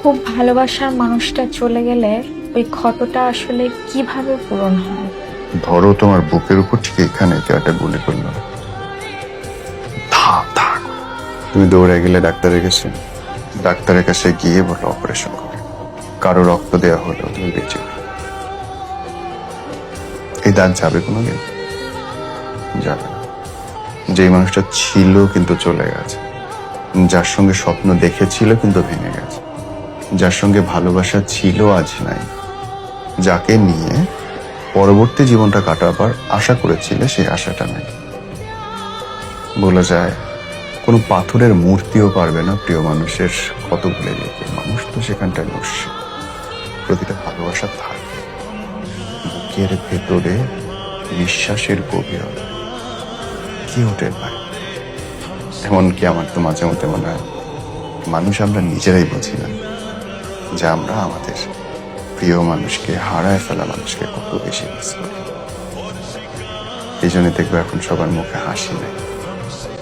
খুব ভালোবাসার মানুষটা চলে গেলে ওই ক্ষতটা আসলে কিভাবে পূরণ হয়? ধরো তোমার বুকের উপর ঠিক এখানে কেউ একটা গুলি করলো, ধাপ ধাপ তুমি দৌড়ে গেলে ডাক্তারের কাছে, ডাক্তারের কাছে গিয়ে বলো অপারেশন করে, কারো রক্ত দেওয়া হলো, তুমি বেঁচে উঠো। এই দাগ যাবে কোনোদিন? যাবে না। যেই মানুষটা ছিল কিন্তু চলে গেছে, যার সঙ্গে স্বপ্ন দেখেছিল কিন্তু ভেঙে গেছে, যার সঙ্গে ভালোবাসা ছিল আজ নাই, যাকে নিয়ে পরবর্তী জীবনটা কাটাবার আশা করেছিলে সেই আশাটা নাই। বলা যায় কোনো পাথরের মূর্তিও পারবে না প্রিয় মানুষের কত ভুলে যেতে। মানুষ তো সেখানটায় নস্য। প্রতিটা ভালোবাসা থাকে বুকের ভেতরে, বিশ্বাসের গভীরতা কেউ টের পায়। এমনকি আমার তো মাঝে মধ্যে মনে হয় মানুষ আমরা নিজেরাই বুঝি না যে আমরা আমাদের প্রিয় মানুষকে, হারায় ফেলা মানুষকে কত বেশি মিস করি। এই জন্য দেখবো এখন সবার মুখে হাসি নেই।